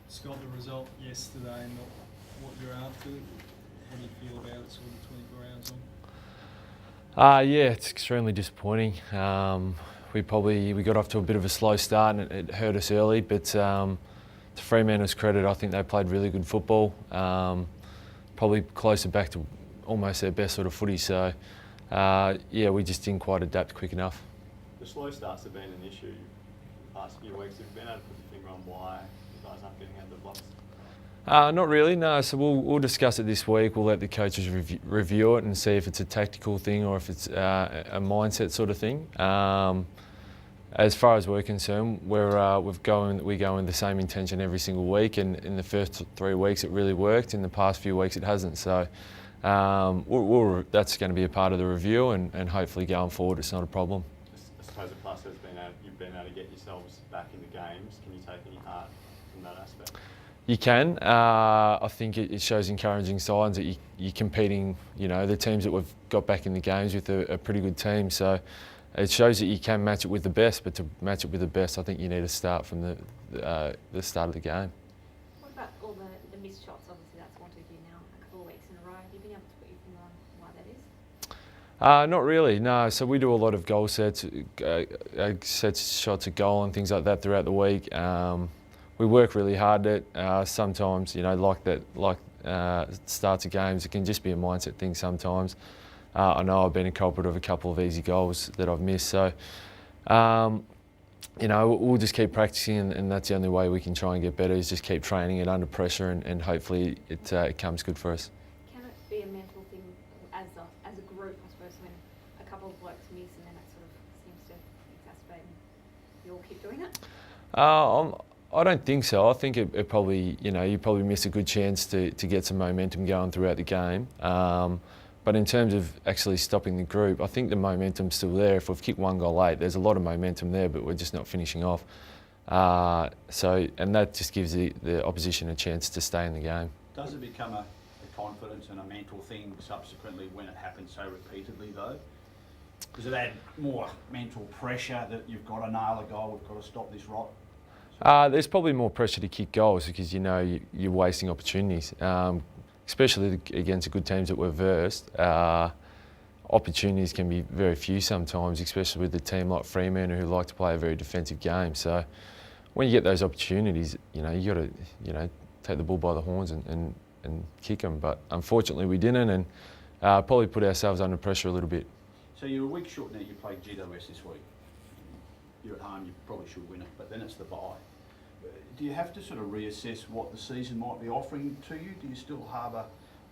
Scott, the result yesterday, not what you're after. What do you feel about it sort of 24 hours on? Yeah, it's extremely disappointing. We got off to a bit of a slow start and it hurt us early, but to Fremantle's credit, I think they played really good football. Probably closer back to almost their best sort of footy. So yeah, we just didn't quite adapt quick enough. The slow starts have been an issue the past few weeks. Have you been able to put your finger on why you guys aren't getting out of the blocks? Not really, no. So we'll discuss it this week. We'll let the coaches review it and see if it's a tactical thing or if it's a mindset sort of thing. As far as we're concerned, we go in with the same intention every single week, and in the first 3 weeks it really worked. In the past few weeks it hasn't. So that's going to be a part of the review, and hopefully going forward it's not a problem. I suppose the plus has been you've been able to get yourselves back in the games. Can you take any heart from that aspect? You can. I think it shows encouraging signs that you're competing. You know, the teams that we've got back in the games with are pretty good teams. So it shows that you can match it with the best. But to match it with the best, I think you need to start from the start of the game. What about all the missed shots? Obviously, that's wanted you now a couple of weeks in a row. Have you been able to put your finger on why that is? Not really, no. So we do a lot of goal sets, shots at goal and things like that throughout the week. We work really hard at it. Sometimes, you know, like starts of games, it can just be a mindset thing sometimes. I know I've been a culprit of a couple of easy goals that I've missed. So, you know, we'll just keep practicing, and that's the only way we can try and get better, is just keep training it under pressure, and hopefully it comes good for us. Can it be a mental thing as a group, I suppose, when a couple of blokes miss and then it sort of seems to exacerbate and you all keep doing it? I don't think so. I think it probably, you know, you probably miss a good chance to get some momentum going throughout the game. But in terms of actually stopping the group, I think the momentum's still there. If we've kicked 1 goal late, there's a lot of momentum there, but we're just not finishing off. And that just gives the opposition a chance to stay in the game. Does it become a confidence and a mental thing subsequently when it happens so repeatedly, though? Does it add more mental pressure that you've got to nail a goal, we've got to stop this rot? There's probably more pressure to kick goals because you know you're wasting opportunities, especially against good teams that we're versed. Opportunities can be very few sometimes, especially with a team like Fremantle who like to play a very defensive game. So when you get those opportunities, you know you got to take the bull by the horns and kick them. But unfortunately we didn't, and probably put ourselves under pressure a little bit. So you're a week short now. You play GWS this week. You're at home, you probably should win it, but then it's the bye. Do you have to sort of reassess what the season might be offering to you? Do you still harbour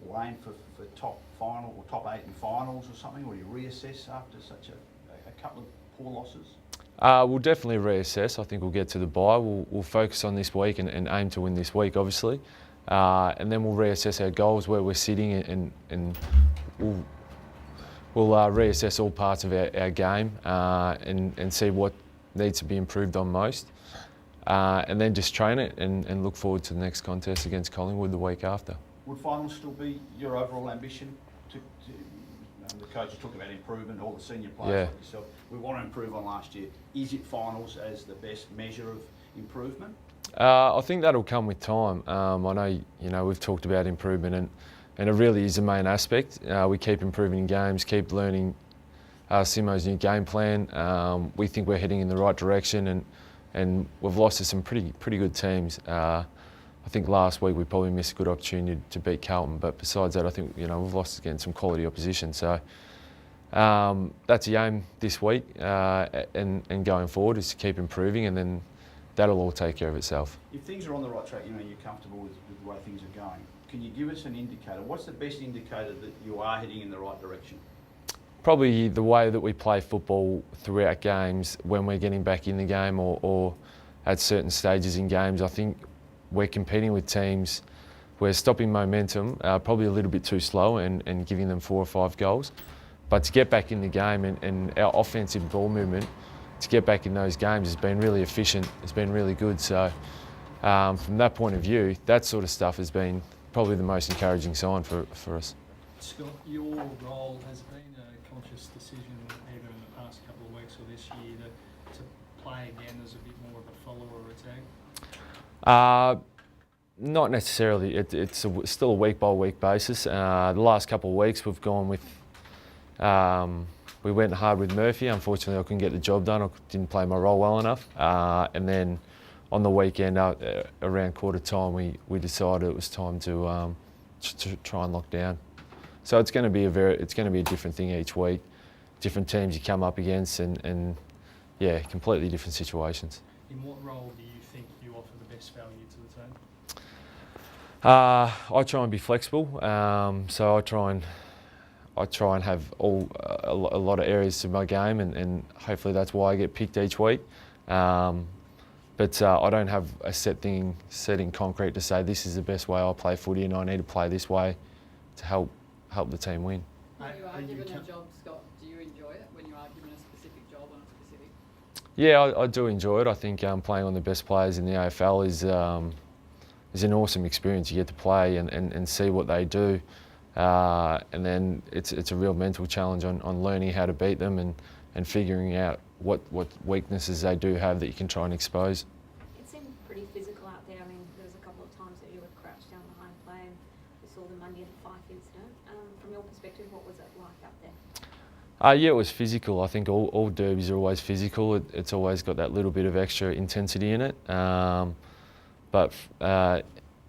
or aim for top final or top 8 in finals or something, or do you reassess after such a couple of poor losses? We'll definitely reassess. I think we'll get to the bye. We'll focus on this week and aim to win this week, obviously. And then we'll reassess our goals, where we're sitting, and we'll reassess all parts of our game and see what needs to be improved on most. And then just train it and look forward to the next contest against Collingwood the week after. Would finals still be your overall ambition? The coaches talk about improvement, all the senior players like yourself. We want to improve on last year. Is it finals as the best measure of improvement? I think that'll come with time. I know we've talked about improvement, and it really is the main aspect. We keep improving in games, keep learning Simo's new game plan. We think we're heading in the right direction, and we've lost to some pretty good teams. I think last week we probably missed a good opportunity to beat Carlton, but besides that, I think we've lost against some quality opposition. So that's the aim this week, and going forward is to keep improving, and then that'll all take care of itself. If things are on the right track, you're comfortable with the way things are going. Can you give us an indicator? What's the best indicator that you are heading in the right direction? Probably the way that we play football throughout games, when we're getting back in the game or at certain stages in games. I think we're competing with teams, we're stopping momentum, probably a little bit too slow and giving them 4 or 5 goals. But to get back in the game and our offensive ball movement, to get back in those games has been really efficient, it's been really good. So from that point of view, that sort of stuff has been probably the most encouraging sign for us. Scott, your role has been a conscious decision either in the past couple of weeks or this year to play again as a bit more of a follower or attack? Not necessarily. It's still a week by week basis. The last couple of weeks we've gone with. We went hard with Murphy. Unfortunately, I couldn't get the job done. I didn't play my role well enough. And then on the weekend, around quarter time, we decided it was time to try and lock down. So it's going to be a different thing each week, different teams you come up against, and yeah, completely different situations. In what role do you think you offer the best value to the team? I try and be flexible. So I try and have a lot of areas to my game, and hopefully that's why I get picked each week. But I don't have a set in concrete to say this is the best way I play footy and I need to play this way to help the team win. When you are given a job, Scott, do you enjoy it when you are given a specific job on a specific? Yeah, I do enjoy it. I think playing on the best players in the AFL is an awesome experience. You get to play and see what they do. And then it's a real mental challenge on learning how to beat them and figuring out what weaknesses they do have that you can try and expose. It seemed pretty physical out there. I mean, there was a couple of times that you were crouched down behind play, and we saw the Monday and Fife incident. From your perspective, what was it like out there? Yeah, it was physical. I think all derbies are always physical. It's always got that little bit of extra intensity in it. But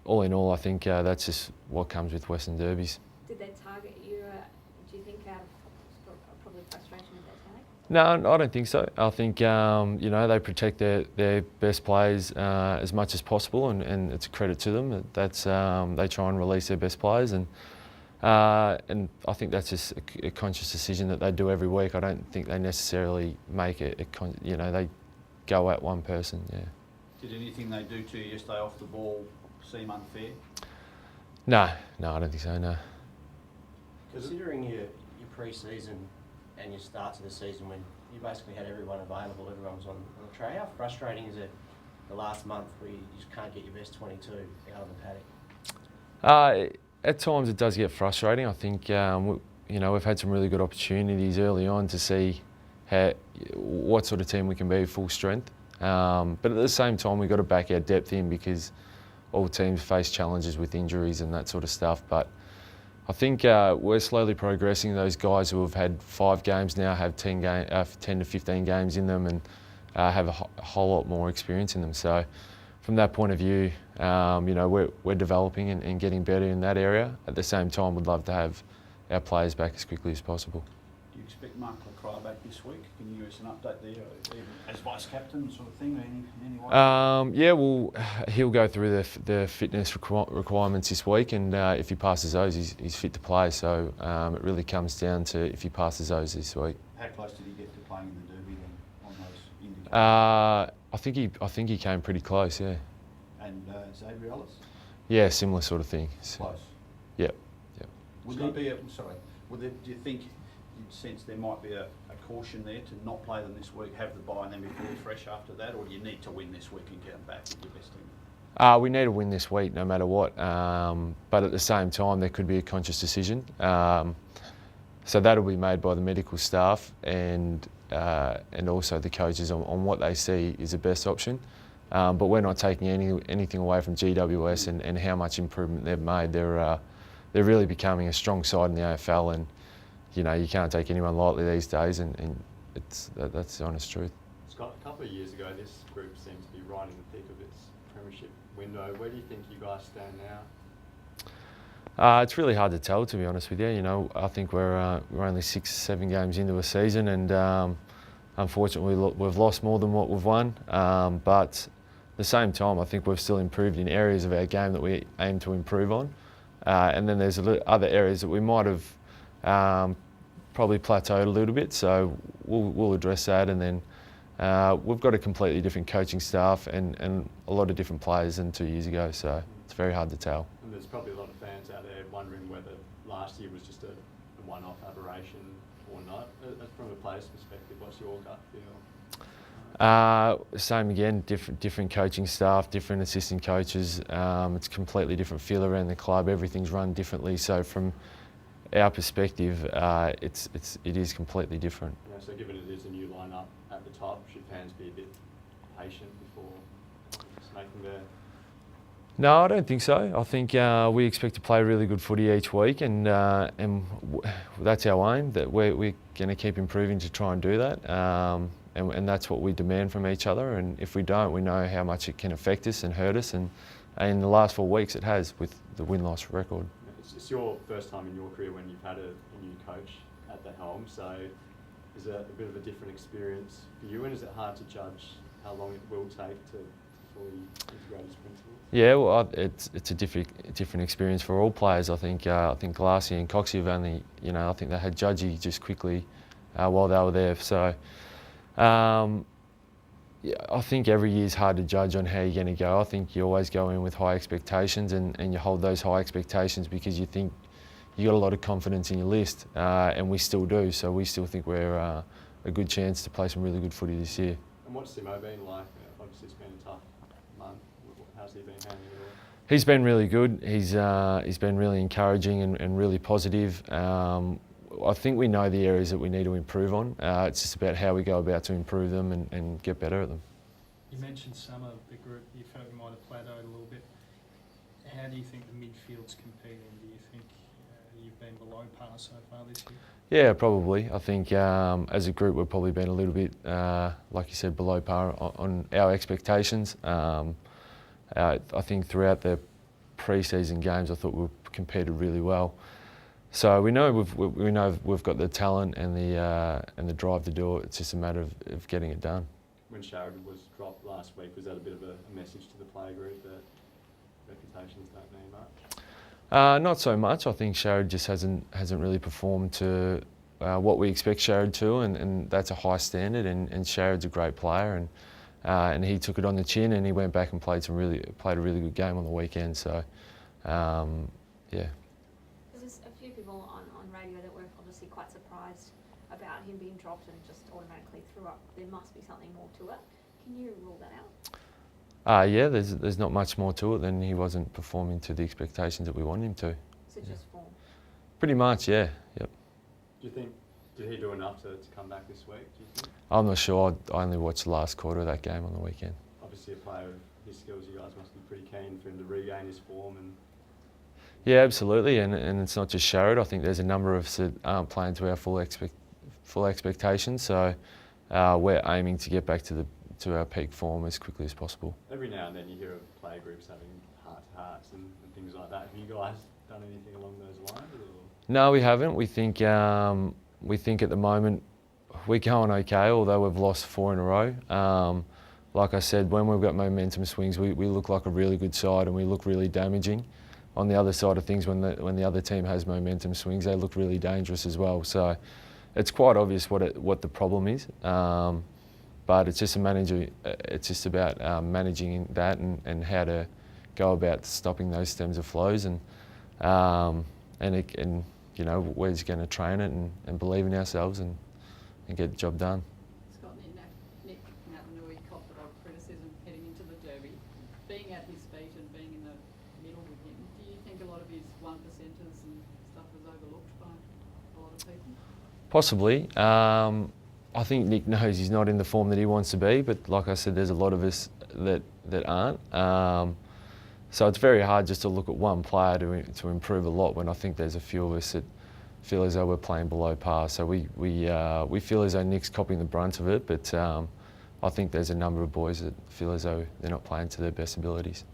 all in all, I think that's just what comes with Western derbies. Did they target you, do you think, out of probably frustration with their tag? No, I don't think so. I think they protect their best players as much as possible, and it's a credit to them. That's they try and release their best players, and I think that's just a conscious decision that they do every week. I don't think they necessarily make it. They go at one person. Yeah. Did anything they do to you yesterday off the ball seem unfair? No, I don't think so. No. Considering your pre-season and your start to the season when you basically had everyone available, everyone was on the tray, how frustrating is it the last month where you just can't get your best 22 out of the paddock? At times it does get frustrating. I think we've had some really good opportunities early on to see what sort of team we can be full strength. But at the same time, we've got to back our depth in because all teams face challenges with injuries and that sort of stuff. But I think we're slowly progressing. Those guys who have had 5 games now have 10 to 15 games in them and have a whole lot more experience in them. So from that point of view, we're developing and getting better in that area. At the same time, we'd love to have our players back as quickly as possible. Do you expect Mark Lacroix back this week? Can you give us an update there, even as vice captain sort of thing, or any way? Yeah, well, he'll go through the fitness requirements this week, and if he passes those, he's fit to play. So it really comes down to if he passes those this week. How close did he get to playing in the derby then, on those indicators? I think he came pretty close. Yeah. And Xavier Ellis? Yeah, similar sort of thing. Close. Yep. Would there be do you think you'd sense there might be a caution there to not play them this week, have the bye, and then be fully fresh after that, or do you need to win this week and get them back with your best team? We need to win this week no matter what, but at the same time there could be a conscious decision. So that'll be made by the medical staff and also the coaches on what they see is the best option. But we're not taking anything away from GWS and how much improvement they've made. They're really becoming a strong side in the AFL, and you can't take anyone lightly these days, and that's the honest truth. Scott, a couple of years ago, this group seemed to be right in the peak of its premiership window. Where do you think you guys stand now? It's really hard to tell, to be honest with you. I think we're only 6-7 games into a season, and unfortunately we've lost more than what we've won. But at the same time, I think we've still improved in areas of our game that we aim to improve on, and then there's other areas that we might have probably plateaued a little bit. So we'll address that, and then we've got a completely different coaching staff and a lot of different players than 2 years ago. So it's very hard to tell. And there's probably a lot of fans out there wondering whether last year was just a one-off aberration or not. From a player's perspective, what's your gut feel? Same again, different coaching staff, different assistant coaches. It's a completely different feel around the club. Everything's run differently. So from our perspective, it is completely different. Yeah, so given it is a new lineup at the top, should fans be a bit patient before just making their No, I don't think so. I think we expect to play really good footy each week, and that's our aim. That we're going to keep improving to try and do that, and that's what we demand from each other. And if we don't, we know how much it can affect us and hurt us. And in the last 4 weeks, it has with the win-loss record. It's your first time in your career when you've had a new coach at the helm, so is it a bit of a different experience for you, and is it hard to judge how long it will take to fully integrate his principles? Yeah, well, it's a different experience for all players. I think Glassy and Coxie have only, I think they had Judgy just quickly while they were there. So yeah, I think every year is hard to judge on how you're going to go. I think you always go in with high expectations, and you hold those high expectations because you think you got a lot of confidence in your list, and we still do. So we still think we're a good chance to play some really good footy this year. And what's Simo been like? Obviously, it's been a tough month. How's he been handling it all? He's been really good. He's been really encouraging and really positive. I think we know the areas that we need to improve on. It's just about how we go about to improve them and get better at them. You mentioned some of the group you felt you might have plateaued a little bit. How do you think the midfield's competing? Do you think you've been below par so far this year? Yeah, probably. I think as a group we've probably been a little bit, like you said, below par on our expectations. I think throughout the pre-season games I thought we competed really well. So we know we've got the talent and the drive to do it. It's just a matter of getting it done. When Sherwood was dropped last week, was that a bit of a message to the player group that reputations don't mean much? Not so much. I think Sherwood just hasn't really performed to what we expect Sherwood to, and that's a high standard. And Sherwood's a great player, and he took it on the chin, and he went back and played a really good game on the weekend. So, yeah. There's a few people on radio that were obviously quite surprised about him being dropped and just automatically threw up. There must be something more to it. Can you rule that out? Yeah, there's not much more to it than he wasn't performing to the expectations that we want him to. Is it just form? Pretty much, yeah. Yep. Do you think, did he do enough to come back this week, do you think? I'm not sure. I only watched the last quarter of that game on the weekend. Obviously a player of his skills, you guys must be pretty keen for him to regain his form. And Yeah, absolutely, and it's not just Sherwood. I think there's a number of us that aren't playing to our full expectations. So we're aiming to get back to our peak form as quickly as possible. every now and then you hear of player groups having heart-to-hearts and things like that. Have you guys done anything along those lines? Or? No, we haven't. We think at the moment we're going okay, although we've lost 4 in a row. Like I said, when we've got momentum swings, we look like a really good side, and we look really damaging. On the other side of things, when the other team has momentum swings, they look really dangerous as well. So it's quite obvious what the problem is. But it's just about managing that and how to go about stopping those stems of flows, and we're just going to train it and believe in ourselves and get the job done. Scott, Nick Natanui copped a lot of criticism heading into the derby. Being at his feet and being in the middle with him, do you think a lot of his 1%ers and stuff was overlooked by a lot of people? Possibly. I think Nick knows he's not in the form that he wants to be, but like I said, there's a lot of us that aren't. So it's very hard just to look at one player to improve a lot, when I think there's a few of us that feel as though we're playing below par. So we feel as though Nick's copying the brunt of it, but I think there's a number of boys that feel as though they're not playing to their best abilities.